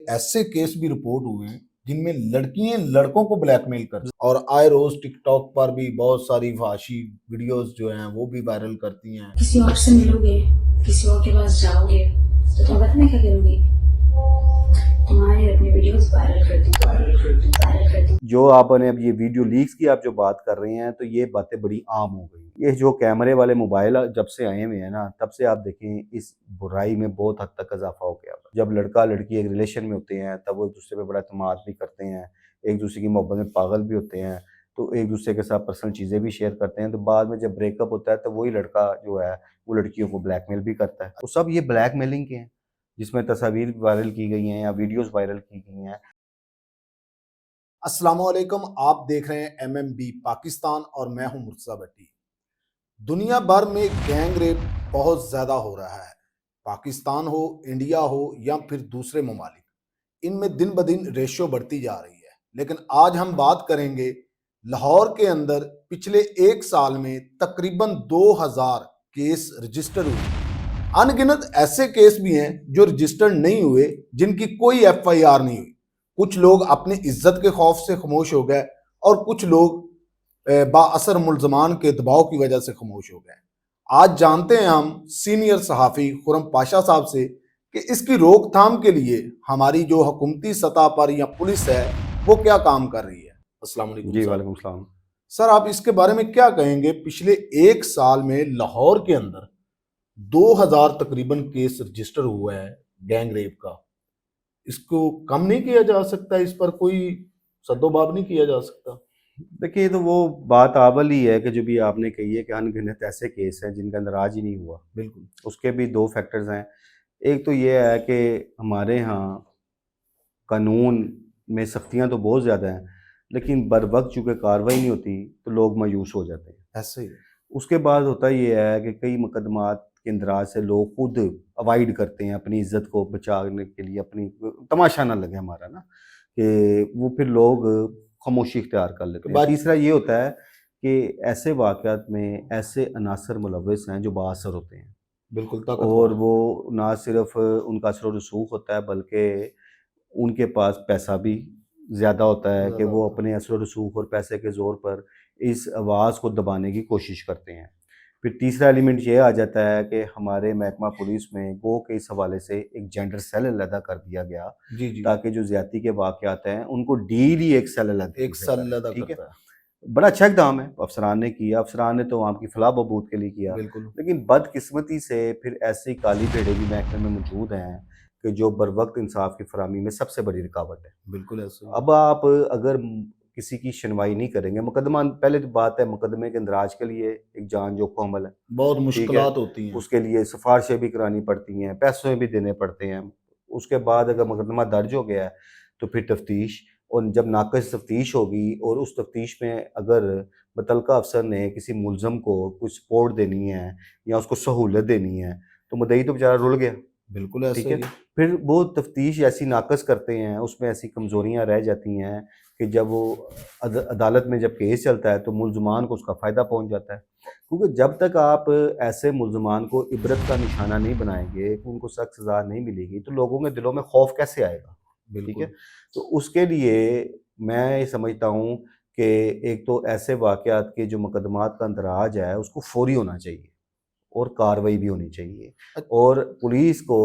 ایسے کیس بھی رپورٹ ہوئے ہیں جن میں لڑکیاں لڑکوں کو بلیک میل کرتی ہیں، اور آئے روز ٹک ٹاک پر بھی بہت ساری فحاشی ویڈیوز جو ہیں وہ بھی وائرل کرتی ہیں۔ کسی اور سے ملو گے، کسی اور کے پاس جاؤ گے تو تم پتہ نہیں کیا کرو گی، تمہارے اپنے ویڈیوز وائرل کر دوں۔ جو آپ نے اب یہ ویڈیو لیکس کی آپ جو بات کر رہے ہیں تو یہ باتیں بڑی عام ہو گئی۔ یہ جو کیمرے والے موبائل جب سے آئے ہوئے ہیں نا تب سے آپ دیکھیں اس برائی میں بہت حد تک اضافہ ہو گیا۔ جب لڑکا لڑکی ایک ریلیشن میں ہوتے ہیں تب وہ ایک دوسرے پہ بڑا اعتماد بھی کرتے ہیں، ایک دوسرے کی محبت میں پاگل بھی ہوتے ہیں، تو ایک دوسرے کے ساتھ پرسنل چیزیں بھی شیئر کرتے ہیں، تو بعد میں جب بریک اپ ہوتا ہے تو وہی لڑکا جو ہے وہ لڑکیوں کو بلیک میل بھی کرتا ہے۔ وہ سب یہ بلیک میلنگ کے ہیں جس میں تصاویر وائرل کی گئی ہیں یا ویڈیوز وائرل کی گئی ہیں۔ السلام علیکم، آپ دیکھ رہے ہیں MMB پاکستان اور میں ہوں مرتضیٰ بٹی۔ دنیا بھر میں گینگ ریپ بہت زیادہ ہو رہا ہے، پاکستان ہو، انڈیا ہو یا پھر دوسرے ممالک، ان میں دن بدن ریشو بڑھتی جا رہی ہے۔ لیکن آج ہم بات کریں گے لاہور کے اندر پچھلے ایک سال میں تقریباً 2000 کیس رجسٹر ہوئے۔ ان گنت ایسے کیس بھی ہیں جو رجسٹر نہیں ہوئے، جن کی کوئی FIR نہیں ہوئی۔ کچھ لوگ اپنی عزت کے خوف سے خاموش ہو گئے اور کچھ لوگ با اثر ملزمان کے دباؤ کی وجہ سے خاموش ہو گئے۔ آج جانتے ہیں ہم سینئر صحافی خرم پاشا صاحب سے کہ اس کی روک تھام کے لیے ہماری جو حکومتی سطح پر یا پولیس ہے وہ کیا کام کر رہی ہے۔ السلام علیکم۔ جی وعلیکم السلام۔ سر، آپ اس کے بارے میں کیا کہیں گے؟ پچھلے ایک سال میں لاہور کے اندر 2000 تقریباً کیس رجسٹر ہوا ہے گینگ ریپ کا، اس کو کم نہیں کیا جا سکتا؟ اس پر کوئی سد و باب نہیں کیا جا سکتا؟ دیکھیے تو وہ بات آبل ہی ہے کہ جو بھی آپ نے کہی ہے کہ ان گنت ایسے کیس ہیں جن کا اندر آج ہی نہیں ہوا۔ بالکل، اس کے بھی دو فیکٹرز ہیں۔ ایک تو یہ ہے کہ ہمارے ہاں قانون میں سختیاں تو بہت زیادہ ہیں لیکن بر وقت چونکہ کارروائی نہیں ہوتی تو لوگ مایوس ہو جاتے ہیں۔ ایسے ہی اس کے بعد ہوتا یہ ہے کہ کئی مقدمات کے اندراج سے لوگ خود اوائڈ کرتے ہیں اپنی عزت کو بچانے کے لیے، اپنی تماشا نہ لگے ہمارا نا، کہ وہ پھر لوگ خاموشی اختیار کر لیتے ہیں۔ تیسرا یہ ہوتا ہے کہ ایسے واقعات میں ایسے عناصر ملوث ہیں جو با اثر ہوتے ہیں، بالکل، اور وہ نہ صرف ان کا اثر و رسوخ ہوتا ہے بلکہ ان کے پاس پیسہ بھی زیادہ ہوتا ہے کہ وہ اپنے اثر و رسوخ اور پیسے کے زور پر اس آواز کو دبانے کی کوشش کرتے ہیں۔ پھر تیسرا ایلیمنٹ یہ آ جاتا ہے کہ ہمارے محکمہ پولیس میں گو کے اس حوالے سے ایک جینڈر سیل علیحدہ کر دیا گیا تاکہ جو زیادتی کے واقعات ہیں ان کو ڈیل ہی ایک سیل علیحدہ، ٹھیک ہے۔ بڑا اچھا اقدام ہے افسران نے کیا، افسران نے تو عوام کی فلاح بہبود کے لیے کیا، لیکن بدقسمتی سے پھر ایسی کالی بھیڑیں بھی محکمے میں موجود ہیں کہ جو بر وقت انصاف کی فراہمی میں سب سے بڑی رکاوٹ ہے۔ بالکل ایسے۔ اب آپ اگر کسی کی سنوائی نہیں کریں گے، مقدمہ پہلے تو بات ہے مقدمے کے اندراج کے لیے ایک جان جو کو عمل ہے، بہت مشکلات ہوتی ہیں، اس کے لیے سفارشیں بھی کرانی پڑتی ہیں، پیسے بھی دینے پڑتے ہیں۔ اس کے بعد اگر مقدمہ درج ہو گیا ہے تو پھر تفتیش، اور جب ناقص تفتیش ہوگی اور اس تفتیش میں اگر متعلقہ افسر نے کسی ملزم کو کوئی سپورٹ دینی ہے یا اس کو سہولت دینی ہے تو مدعی تو بیچارہ رل گیا۔ بالکل ایسے ٹھیک ہے، پھر وہ تفتیش ایسی ناقص کرتے ہیں، اس میں ایسی کمزوریاں رہ جاتی ہیں کہ جب وہ عدالت میں جب کیس چلتا ہے تو ملزمان کو اس کا فائدہ پہنچ جاتا ہے، کیونکہ جب تک آپ ایسے ملزمان کو عبرت کا نشانہ نہیں بنائیں گے، ان کو سخت سزا نہیں ملے گی تو لوگوں کے دلوں میں خوف کیسے آئے گا؟ ٹھیک ہے، تو اس کے لیے میں یہ سمجھتا ہوں کہ ایک تو ایسے واقعات کے جو مقدمات کا اندراج ہے اس کو فوری ہونا چاہیے اور کارروائی بھی ہونی چاہیے، اور پولیس کو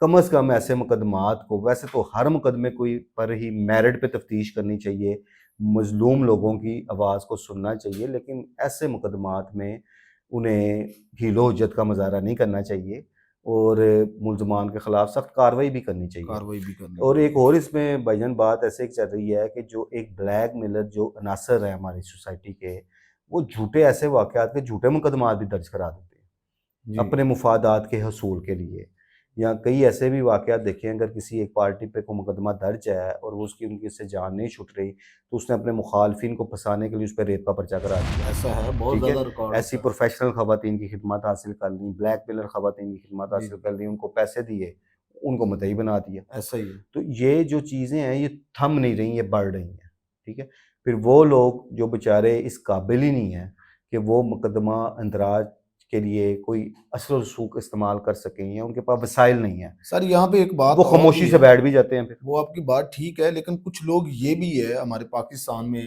کم از کم ایسے مقدمات کو، ویسے تو ہر مقدمے کوئی پر ہی میرٹ پہ تفتیش کرنی چاہیے، مظلوم لوگوں کی آواز کو سننا چاہیے، لیکن ایسے مقدمات میں انہیں حیل و حجت کا مظاہرہ نہیں کرنا چاہیے اور ملزمان کے خلاف سخت کارروائی بھی کرنی چاہیے۔ اور ایک اور اس میں بھائی جان بات ایسے چل رہی ہے کہ جو ایک بلیک میلر جو عناصر ہیں ہماری سوسائٹی کے، وہ جھوٹے ایسے واقعات کے جھوٹے مقدمات بھی درج کرا دیتے ہیں اپنے مفادات کے حصول کے لیے، یا کئی ایسے بھی واقعات دیکھیں اگر کسی ایک پارٹی پہ کوئی مقدمہ درج ہے اور وہ اس کی ان کی سے جان نہیں چھوٹ رہی تو اس نے اپنے مخالفین کو پھنسانے کے لیے اس پہ ریپ کا پرچہ کرا دیا۔ ایسا ہے، بہت زیادہ ریکارڈ۔ ایسی پروفیشنل خواتین کی خدمات حاصل کر لیں، بلیک میلر خواتین کی خدمات حاصل کر لیں، ان کو پیسے دیے، ان کو مدعی بنا دیا۔ ایسا ہی ہے۔ تو یہ جو چیزیں ہیں یہ تھم نہیں رہی، یہ بڑھ رہی ہیں، ٹھیک ہے۔ پھر وہ لوگ جو بیچارے اس قابل ہی نہیں ہیں کہ وہ مقدمہ اندراج کے لیے کوئی اثر و رسوخ استعمال کر سکیں یا ان کے پاس وسائل نہیں ہیں، سر یہاں پہ ایک بات وہ اور خاموشی بھی سے ہے، بیٹھ بھی جاتے ہیں پھر۔ وہ آپ کی بات ٹھیک ہے، لیکن کچھ لوگ یہ بھی ہے ہمارے پاکستان میں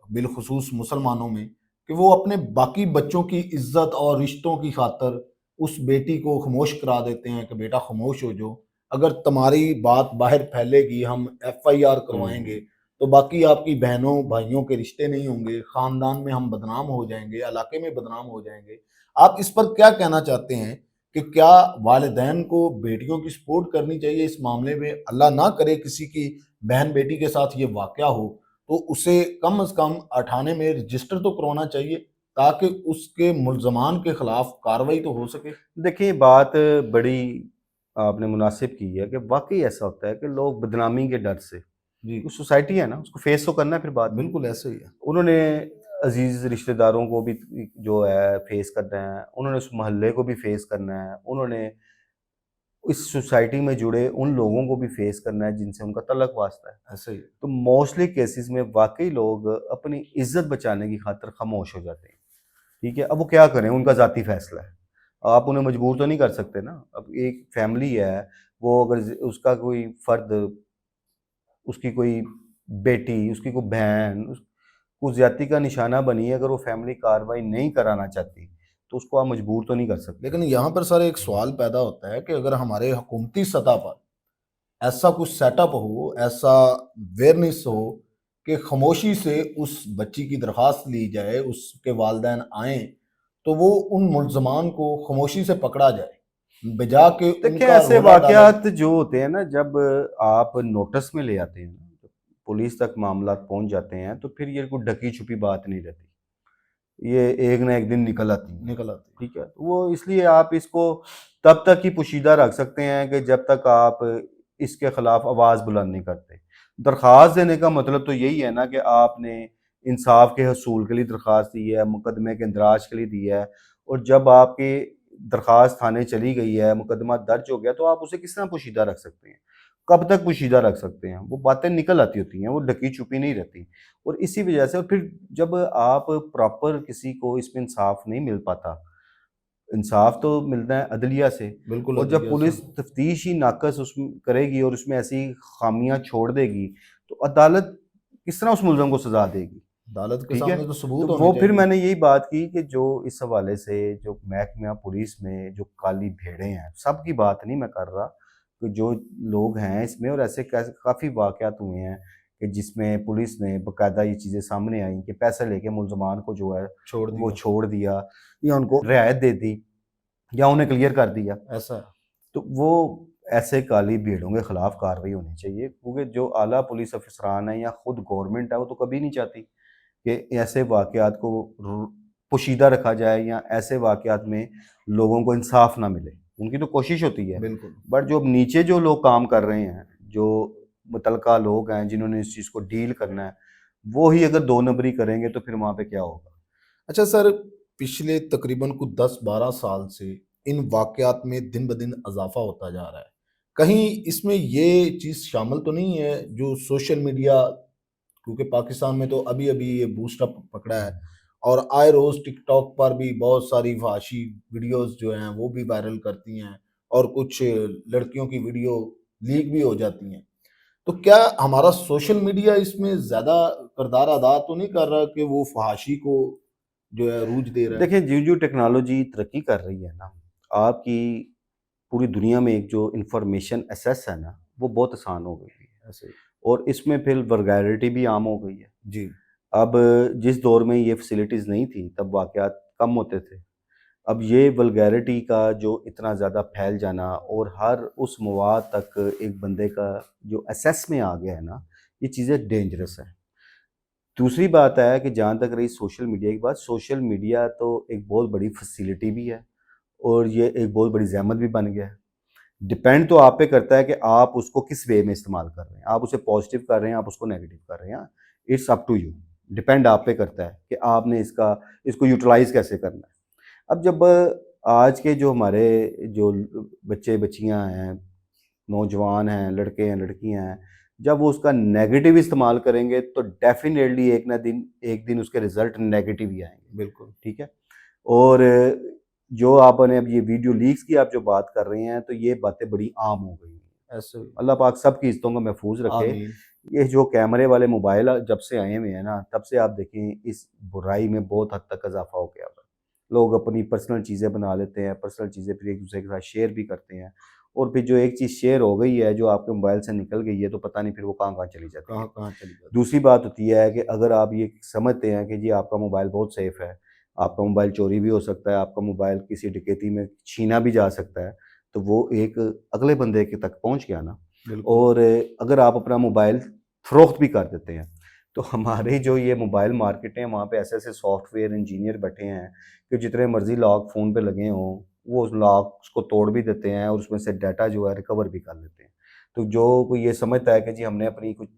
بالخصوص مسلمانوں میں کہ وہ اپنے باقی بچوں کی عزت اور رشتوں کی خاطر اس بیٹی کو خاموش کرا دیتے ہیں کہ بیٹا خاموش ہو جو، اگر تمہاری بات باہر پھیلے گی ہم ایف آئی آر کروائیں گے تو باقی آپ کی بہنوں بھائیوں کے رشتے نہیں ہوں گے، خاندان میں ہم بدنام ہو جائیں گے، علاقے میں بدنام ہو جائیں گے۔ آپ اس پر کیا کہنا چاہتے ہیں کہ کیا والدین کو بیٹیوں کی سپورٹ کرنی چاہیے اس معاملے میں؟ اللہ نہ کرے کسی کی بہن بیٹی کے ساتھ یہ واقعہ ہو تو اسے کم از کم اٹھانے میں رجسٹر تو کروانا چاہیے تاکہ اس کے ملزمان کے خلاف کارروائی تو ہو سکے۔ دیکھیں بات بڑی آپ نے مناسب کی ہے کہ واقعی ایسا ہوتا ہے کہ لوگ بدنامی کے ڈر سے، جی سوسائٹی ہے نا اس کو فیس تو کرنا ہے پھر بعد میں، بالکل ایسے ہی ہے۔ انہوں نے عزیز رشتہ داروں کو بھی جو ہے فیس کرنا ہے، انہوں نے اس محلے کو بھی فیس کرنا ہے، انہوں نے اس سوسائٹی میں جڑے ان لوگوں کو بھی فیس کرنا ہے جن سے ان کا تعلق واسطہ ہے۔ ایسے ہی تو موسٹلی کیسز میں واقعی لوگ اپنی عزت بچانے کی خاطر خاموش ہو جاتے ہیں، ٹھیک ہے۔ اب وہ کیا کریں، ان کا ذاتی فیصلہ ہے، آپ انہیں مجبور تو نہیں کر سکتے نا۔ اب ایک فیملی ہے، وہ اگر اس کا کوئی فرد، اس کی کوئی بیٹی، اس کی کوئی بہن کو زیادتی کا نشانہ بنی ہے، اگر وہ فیملی کارروائی نہیں کرانا چاہتی تو اس کو آپ مجبور تو نہیں کر سکتے۔ لیکن یہاں پر سر ایک سوال پیدا ہوتا ہے کہ اگر ہمارے حکومتی سطح پر ایسا کچھ سیٹ اپ ہو، ایسا ویئرنیس ہو کہ خاموشی سے اس بچی کی درخواست لی جائے، اس کے والدین آئیں تو وہ ان ملزمان کو خاموشی سے پکڑا جائے بجا کہ ان دیکھیں کا ایسے رولا ڈالا واقعات جو ہوتے ہیں نا، جب آپ نوٹس میں لے آتے ہیں نا، پولیس تک معاملات پہنچ جاتے ہیں تو پھر یہ کوئی ڈکی چھپی بات نہیں رہتی، یہ ایک نہ ایک دن نکل آتی ہیں، نکل آتی ہے۔ ٹھیک ہے۔ تو وہ اس لیے آپ اس کو تب تک ہی پوشیدہ رکھ سکتے ہیں کہ جب تک آپ اس کے خلاف آواز بلند نہیں کرتے۔ درخواست دینے کا مطلب تو یہی ہے نا کہ آپ نے انصاف کے حصول کے لیے درخواست دی ہے، مقدمے کے اندراج کے لیے دی ہے، اور جب آپ کی درخواست تھانے چلی گئی ہے، مقدمہ درج ہو گیا، تو آپ اسے کس طرح پوشیدہ رکھ سکتے ہیں، کب تک پوشیدہ رکھ سکتے ہیں؟ وہ باتیں نکل آتی ہوتی ہیں، وہ ڈکی چھپی نہیں رہتی، اور اسی وجہ سے، اور پھر جب آپ پراپر کسی کو اس میں انصاف نہیں مل پاتا، انصاف تو ملتا ہے عدلیہ سے، بالکل اور جب عدلیہ پولیس سے۔ تفتیش ہی ناقص اس میں کرے گی اور اس میں ایسی خامیاں چھوڑ دے گی تو عدالت کس طرح اس ملزم کو سزا دے گی؟ عدالت کے ٹھیک ہے۔ سامنے تو ثبوت تو ہونے وہ پھر چاہیے۔ میں نے یہی بات کی کہ جو اس حوالے سے جو محکمہ پولیس میں جو کالی بھیڑیں ہیں، سب کی بات نہیں میں کر رہا، کہ جو لوگ ہیں اس میں، اور ایسے کافی واقعات ہوئے ہیں کہ جس میں پولیس نے باقاعدہ یہ چیزیں سامنے آئیں کہ پیسے لے کے ملزمان کو جو ہے چھوڑ وہ دیا چھوڑ دیا، یا ان کو رعایت دے دی، یا انہیں کلیئر کر دیا۔ ایسا ہے۔ تو وہ ایسے کالی بھیڑوں کے خلاف کارروائی ہونی چاہیے، کیونکہ جو اعلیٰ پولیس افسران ہیں یا خود گورنمنٹ ہے، وہ تو کبھی نہیں چاہتی کہ ایسے واقعات کو پوشیدہ رکھا جائے یا ایسے واقعات میں لوگوں کو انصاف نہ ملے۔ ان کی تو کوشش ہوتی ہے، بالکل بٹ جو نیچے جو لوگ کام کر رہے ہیں، جو متعلقہ لوگ ہیں جنہوں نے اس چیز کو ڈیل کرنا ہے، وہ ہی اگر دو نمبری کریں گے تو پھر وہاں پہ کیا ہوگا؟ اچھا سر، پچھلے تقریباً کچھ 10-12 سال سے ان واقعات میں دن بدن اضافہ ہوتا جا رہا ہے، کہیں اس میں یہ چیز شامل تو نہیں ہے جو سوشل میڈیا، کیونکہ پاکستان میں تو ابھی ابھی یہ بوسٹ اپ پکڑا ہے اور آئے روز ٹک ٹاک پر بھی بہت ساری فحاشی ویڈیوز جو ہیں وہ بھی وائرل کرتی ہیں اور کچھ لڑکیوں کی ویڈیو لیک بھی ہو جاتی ہیں، تو کیا ہمارا سوشل میڈیا اس میں زیادہ کردار ادا تو نہیں کر رہا کہ وہ فحاشی کو جو ہے روج دے رہا ہے؟ دیکھیں جو ٹیکنالوجی ترقی کر رہی ہے نا، آپ کی پوری دنیا میں ایک جو انفارمیشن ایکسیس ہے نا، وہ بہت آسان ہو گئی ہے، ایسے ہی۔ اور اس میں پھر ورگیلٹی بھی عام ہو گئی ہے۔ جی اب جس دور میں یہ فیسلٹیز نہیں تھی تب واقعات کم ہوتے تھے، اب یہ ولگیرٹی کا جو اتنا زیادہ پھیل جانا اور ہر اس مواد تک ایک بندے کا جو ایسیس میں آ گیا ہے نا، یہ چیزیں ڈینجرس ہیں۔ دوسری بات ہے کہ جہاں تک رہی سوشل میڈیا کی بات، سوشل میڈیا تو ایک بہت بڑی فیسیلٹی بھی ہے اور یہ ایک بہت بڑی زحمت بھی بن گیا ہے۔ ڈپینڈ تو آپ پہ کرتا ہے کہ آپ اس کو کس وے میں استعمال کر رہے ہیں، آپ اسے پازیٹیو کر رہے ہیں، آپ اس کو نیگیٹو کر رہے ہیں، it's up to you, depend آپ پہ کرتا ہے کہ آپ نے اس کو یوٹیلائز کیسے کرنا ہے۔ اب جب آج کے جو ہمارے جو بچے بچیاں ہیں، نوجوان ہیں، لڑکے ہیں، لڑکیاں ہیں، جب وہ اس کا نیگیٹو استعمال کریں گے تو ڈیفینیٹلی ایک دن اس کے رزلٹ نیگیٹو ہی آئیں گے، بالکل۔ ٹھیک ہے۔ اور جو آپ نے اب یہ ویڈیو لیکس کی آپ جو بات کر رہے ہیں تو یہ باتیں بڑی عام ہو گئی ہیں. ایسے اللہ پاک سب کی عزتوں کو محفوظ رکھے. آمین. یہ جو کیمرے والے موبائل جب سے آئے ہوئے ہیں نا تب سے آپ دیکھیں اس برائی میں بہت حد تک اضافہ ہو گیا ہوا ہے. لوگ اپنی پرسنل چیزیں بنا لیتے ہیں, پرسنل چیزیں پھر ایک دوسرے کے ساتھ شیئر بھی کرتے ہیں, اور پھر جو ایک چیز شیئر ہو گئی ہے جو آپ کے موبائل سے نکل گئی ہے تو پتہ نہیں پھر وہ کہاں کہاں چلی جاتی ہے. کہاں کہاں چلی جاتی ہے. دوسری بات ہوتی ہے کہ اگر آپ یہ سمجھتے ہیں کہ جی آپ کا موبائل بہت سیف ہے, آپ کا موبائل چوری بھی ہو سکتا ہے, آپ کا موبائل کسی ڈکیتی میں چھینا بھی جا سکتا ہے, تو وہ ایک اگلے بندے کے تک پہنچ گیا نا. بالکل. اور اگر آپ اپنا موبائل فروخت بھی کر دیتے ہیں تو ہمارے جو یہ موبائل مارکیٹ ہیں وہاں پہ ایسے ایسے سافٹ ویئر انجینئر بیٹھے ہیں کہ جتنے مرضی لاک فون پہ لگے ہوں وہ اس لاک کو توڑ بھی دیتے ہیں اور اس میں سے ڈیٹا جو ہے ریکور بھی کر لیتے ہیں. تو جو کوئی یہ سمجھتا ہے کہ جی ہم نے اپنی کچھ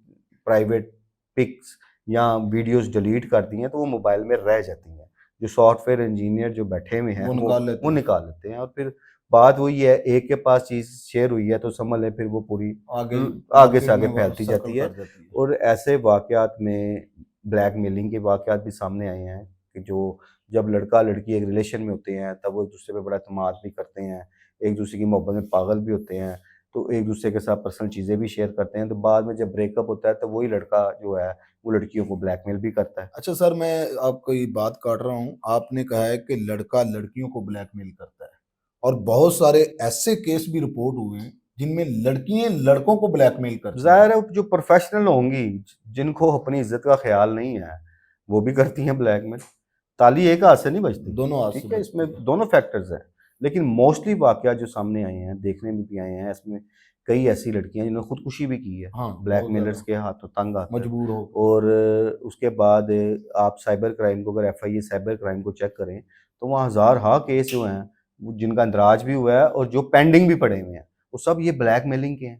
پرائیویٹ پکس یا ویڈیوز ڈیلیٹ کر دی ہیں تو وہ موبائل میں رہ جاتی ہیں. جو سافٹ ویئر انجینئر جو بیٹھے ہوئے ہیں وہ نکال لیتے وہ ہیں. نکال لیتے ہیں, اور پھر بات وہی ہے ایک کے پاس چیز شیئر ہوئی ہے تو سمجھ لیں پھر وہ پوری آگے سے آگے پھیلتی جاتی ہے. اور ایسے واقعات میں بلیک میلنگ کے واقعات بھی سامنے آئے ہیں کہ جو جب لڑکا لڑکی ایک ریلیشن میں ہوتے ہیں تب وہ ایک دوسرے پہ بڑا اعتماد بھی کرتے ہیں, ایک دوسرے کی محبت میں پاگل بھی ہوتے ہیں, تو ایک دوسرے کے ساتھ پرسنل چیزیں بھی شیئر کرتے ہیں, تو بعد میں جب بریک اپ ہوتا ہے تو وہی لڑکا جو ہے وہ لڑکیوں کو بلیک میل بھی کرتا ہے. اچھا سر, میں آپ کو یہ بات کاٹ رہا ہوں. آپ نے کہا ہے کہ لڑکا لڑکیوں کو بلیک میل کرتا ہے, اور بہت سارے ایسے کیس بھی رپورٹ ہوئے ہیں جن میں لڑکیاں لڑکوں کو بلیک میل کرتی ہیں. ظاہر ہے جو پروفیشنل ہوں گی جن کو اپنی عزت کا خیال نہیں ہے وہ بھی کرتی ہیں بلیک میل. تالی ایک ہاتھ سے نہیں بجتی, دونوں ہاتھ سے ٹھیک ہے, اس میں بجتی ہے. دونوں فیکٹرز ہیں. لیکن موسٹلی واقعات جو سامنے آئے ہیں دیکھنے میں بھی آئے ہیں اس میں کئی ایسی لڑکیاں جنہوں نے خودکشی بھی کی ہے ہاں, بلیک بہت میلرز زیادہ کے ہاتھوں تنگ آ کر. مجبور ہو. اور اس کے بعد آپ سائبر کرائم کو اگر F I A cyber crime کو چیک کریں تو وہاں ہزارہا کیس جو ہیں جن کا اندراج بھی ہوا ہے اور جو پینڈنگ بھی پڑے ہوئے ہیں وہ سب یہ بلیک میلنگ کے ہیں,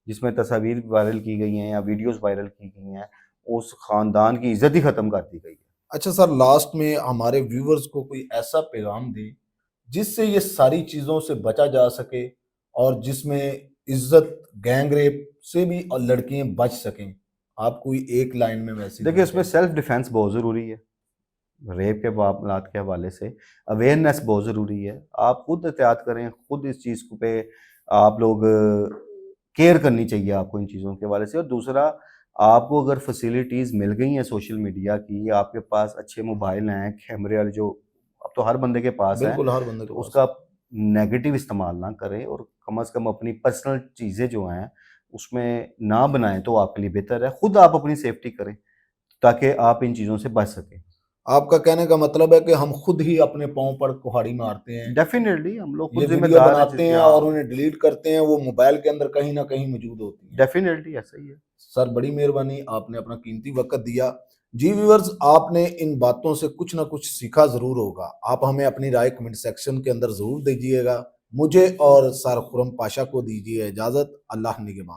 جس میں تصاویر وائرل کی گئی ہیں یا ویڈیوز وائرل کی گئی ہیں, اس خاندان کی عزت ہی ختم کر دی گئی ہے. اچھا سر, لاسٹ میں ہمارے ویورز کو کوئی ایسا پیغام دیں جس سے یہ ساری چیزوں سے بچا جا سکے اور جس میں عزت گینگ ریپ سے بھی اور لڑکیاں بچ سکیں. آپ کوئی ایک لائن میں ویسے دیکھیں اس میں سیلف ڈیفینس بہت ضروری ہے. ریپ کے معاملات کے حوالے سے اویئرنیس بہت ضروری ہے. آپ خود احتیاط کریں, خود اس چیز کو پہ آپ لوگ کیئر کرنی چاہیے آپ کو ان چیزوں کے حوالے سے. اور دوسرا, آپ کو اگر فیسیلیٹیز مل گئی ہیں سوشل میڈیا کی, آپ کے پاس اچھے موبائل ہیں, کیمرے والے جو اب تو ہر بندے کے پاس ہیں, بالکل ہر بندے تو کو اس کا نیگیٹو استعمال نہ کریں, اور کم از کم اپنی پرسنل چیزیں جو ہیں اس میں نہ بنائیں تو آپ کے لیے بہتر ہے. خود آپ اپنی سیفٹی کریں تاکہ آپ ان چیزوں سے بچ سکیں. آپ کا کہنے کا مطلب ہے کہ ہم خود ہی اپنے پاؤں پر کہاڑی مارتے ہیں. ڈیفینیٹلی ہم لوگ یہ خود ذمہ ویڈیو دار بناتے ہیں اور انہیں ڈیلیٹ کرتے ہیں, وہ موبائل کے اندر کہیں نہ کہیں موجود ہوتی ہیں. ڈیفینیٹلی ایسا ہی ہے. سر بڑی مہربانی, آپ نے اپنا قیمتی وقت دیا. جی ویورز, آپ نے ان باتوں سے کچھ نہ کچھ سیکھا ضرور ہوگا. آپ ہمیں اپنی رائے کمنٹ سیکشن کے اندر ضرور دیجیے گا. مجھے اور سر خرم پاشا کو دیجیے اجازت. اللہ نگہبان.